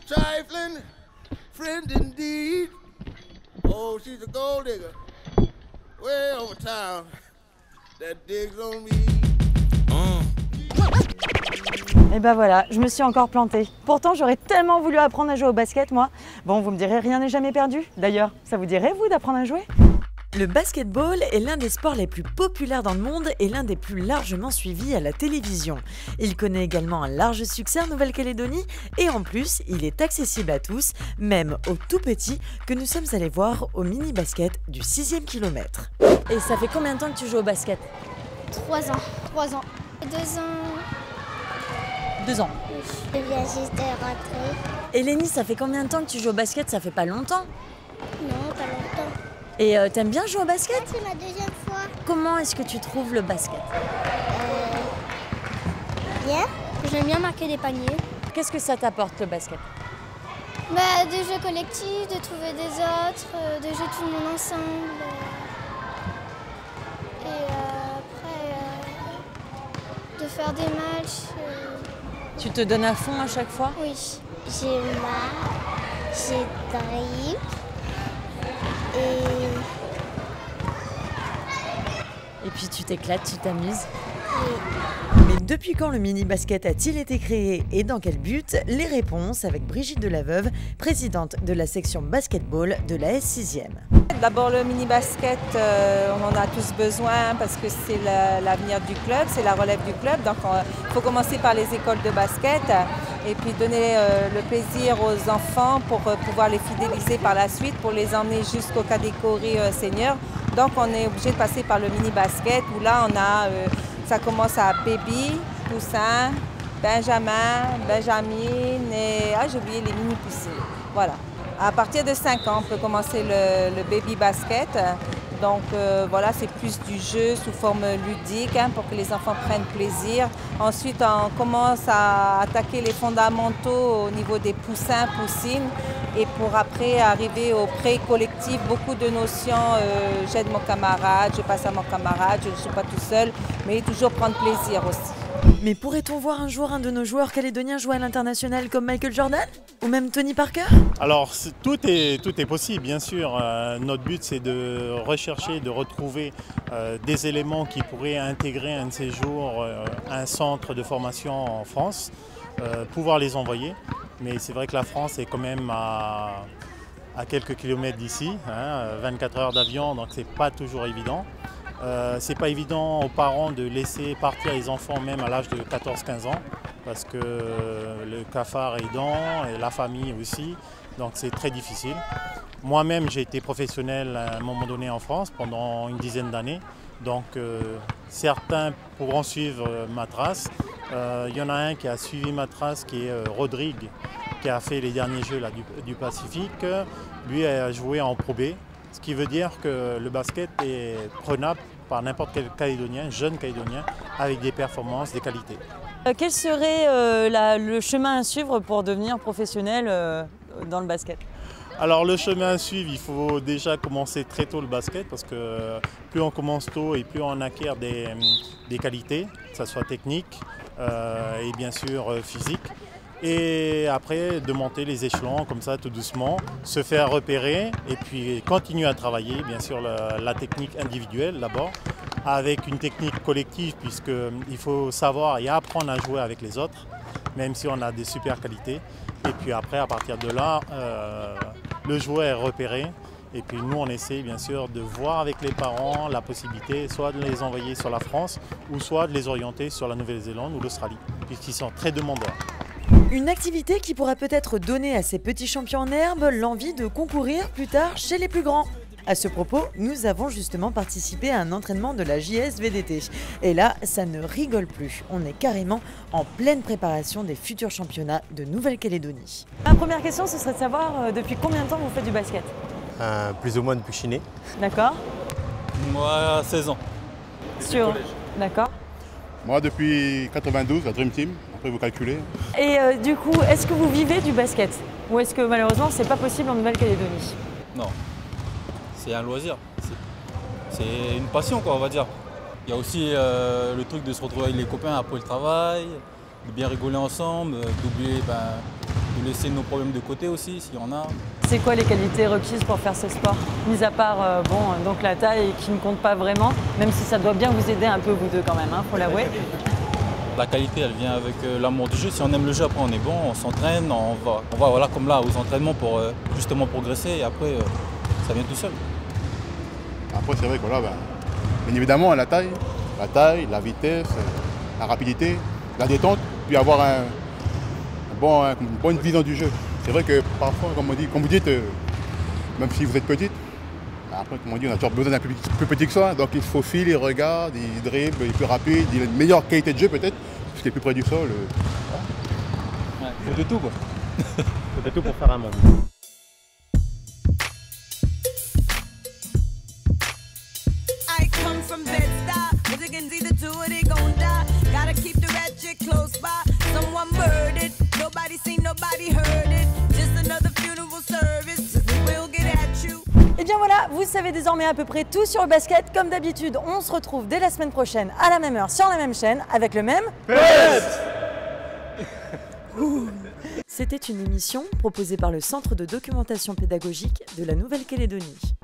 trifling friend indeed. Oh, she's a gold digger. Way over town that digs on me. Et ben voilà, je me suis encore plantée. Pourtant, j'aurais tellement voulu apprendre à jouer au basket, moi. Bon, vous me direz, rien n'est jamais perdu. D'ailleurs, ça vous dirait, vous, d'apprendre à jouer ? Le basketball est l'un des sports les plus populaires dans le monde et l'un des plus largement suivis à la télévision. Il connaît également un large succès en Nouvelle-Calédonie et en plus, il est accessible à tous, même aux tout petits que nous sommes allés voir au mini-basket du 6e kilomètre. Et ça fait combien de temps que tu joues au basket ? 3 ans. 3 ans. 2 ans. 2 ans. Je viens juste de rentrer. Et Lénie, ça fait combien de temps que tu joues au basket ? Ça fait pas longtemps. Non, pas longtemps. Et t'aimes bien jouer au basket ? C'est ma 2e fois. Comment est-ce que tu trouves le basket ? Bien. J'aime bien marquer des paniers. Qu'est-ce que ça t'apporte le basket ? Des jeux collectifs, de trouver des autres, de jouer tout le monde ensemble. Et après, de faire des matchs. Tu te donnes à fond à chaque fois ? Oui. J'ai marque, j'ai dribble. Et puis tu t'éclates, tu t'amuses. Oui. Mais depuis quand le mini-basket a-t-il été créé et dans quel but ? Les réponses avec Brigitte Delaveuve, présidente de la section basketball de la S6e. D'abord le mini-basket, on en a tous besoin parce que c'est l'avenir du club, c'est la relève du club. Donc il faut commencer par les écoles de basket et puis donner le plaisir aux enfants pour pouvoir les fidéliser par la suite, pour les emmener jusqu'aux catégories seniors. Donc on est obligé de passer par le mini-basket où là on a, ça commence à baby, poussin, benjamin, benjamine et j'ai oublié les mini-poussins. Voilà. À partir de 5 ans, on peut commencer le baby basket. Donc voilà, c'est plus du jeu sous forme ludique pour que les enfants prennent plaisir. Ensuite, on commence à attaquer les fondamentaux au niveau des poussins, poussines. Et pour après arriver au pré-collectif, beaucoup de notions, j'aide mon camarade, je passe à mon camarade, je ne suis pas tout seul, mais toujours prendre plaisir aussi. Mais pourrait-on voir un jour un de nos joueurs calédoniens jouer à l'international comme Michael Jordan ? Ou même Tony Parker ? Alors tout est possible, bien sûr. Notre but c'est de rechercher, de retrouver des éléments qui pourraient intégrer un de ces jours un centre de formation en France, pouvoir les envoyer. Mais c'est vrai que la France est quand même à quelques kilomètres d'ici, 24 heures d'avion, donc c'est pas toujours évident. C'est pas évident aux parents de laisser partir les enfants même à l'âge de 14-15 ans parce que le cafard aidant et la famille aussi, donc c'est très difficile. Moi-même j'ai été professionnel à un moment donné en France pendant une dizaine d'années, donc certains pourront suivre ma trace. Il y en a un qui a suivi ma trace qui est Rodrigue, qui a fait les derniers Jeux là, du Pacifique. Lui a joué en Pro B. Ce qui veut dire que le basket est prenable par n'importe quel Calédonien, jeune Calédonien, avec des performances, des qualités. Quel serait le chemin à suivre pour devenir professionnel dans le basket ? Alors le chemin à suivre, il faut déjà commencer très tôt le basket parce que plus on commence tôt et plus on acquiert des qualités, que ce soit technique et bien sûr physique. Et après de monter les échelons comme ça tout doucement, se faire repérer et puis continuer à travailler bien sûr la technique individuelle d'abord avec une technique collective puisqu'il faut savoir et apprendre à jouer avec les autres même si on a des super qualités et puis après à partir de là le joueur est repéré et puis nous on essaie bien sûr de voir avec les parents la possibilité soit de les envoyer sur la France ou soit de les orienter sur la Nouvelle-Zélande ou l'Australie puisqu'ils sont très demandeurs. Une activité qui pourra peut-être donner à ces petits champions en herbe l'envie de concourir plus tard chez les plus grands. À ce propos, nous avons justement participé à un entraînement de la JS-VDT. Et là, ça ne rigole plus. On est carrément en pleine préparation des futurs championnats de Nouvelle-Calédonie. Ma première question, ce serait de savoir depuis combien de temps vous faites du basket ? Plus ou moins depuis que je suis né. D'accord. Moi, 16 ans. Sur. D'accord. Moi, depuis 92, la Dream Team. Après, vous calculez. Et du coup, est-ce que vous vivez du basket ? Ou est-ce que malheureusement, c'est pas possible en Nouvelle-Calédonie ? Non. C'est un loisir. C'est une passion, quoi, on va dire. Il y a aussi le truc de se retrouver avec les copains après le travail, de bien rigoler ensemble, d'oublier de laisser nos problèmes de côté aussi, s'il y en a. C'est quoi les qualités requises pour faire ce sport? Mis à part donc la taille qui ne compte pas vraiment, même si ça doit bien vous aider un peu vous deux quand même, faut l'avouer. La qualité, elle vient avec l'amour du jeu. Si on aime le jeu, après on est bon, on s'entraîne, on va voilà, comme là aux entraînements pour justement progresser et après ça vient tout seul. Après, c'est vrai que voilà, bien évidemment, la taille, la vitesse, la rapidité, la détente, puis avoir une bonne vision du jeu. C'est vrai que parfois, comme vous dites, même si vous êtes petite, après, comme on dit, on a toujours besoin d'un plus petit que soi, donc il se faufile, il regarde, il dribble, il est plus rapide, il a une meilleure qualité de jeu peut-être, puisqu'il est plus près du sol. Ouais, il faut de tout quoi. Faut de tout pour faire un monde. Et bien voilà, vous savez désormais à peu près tout sur le basket. Comme d'habitude, on se retrouve dès la semaine prochaine à la même heure sur la même chaîne avec le même C'était une émission proposée par le Centre de documentation pédagogique de la Nouvelle-Calédonie.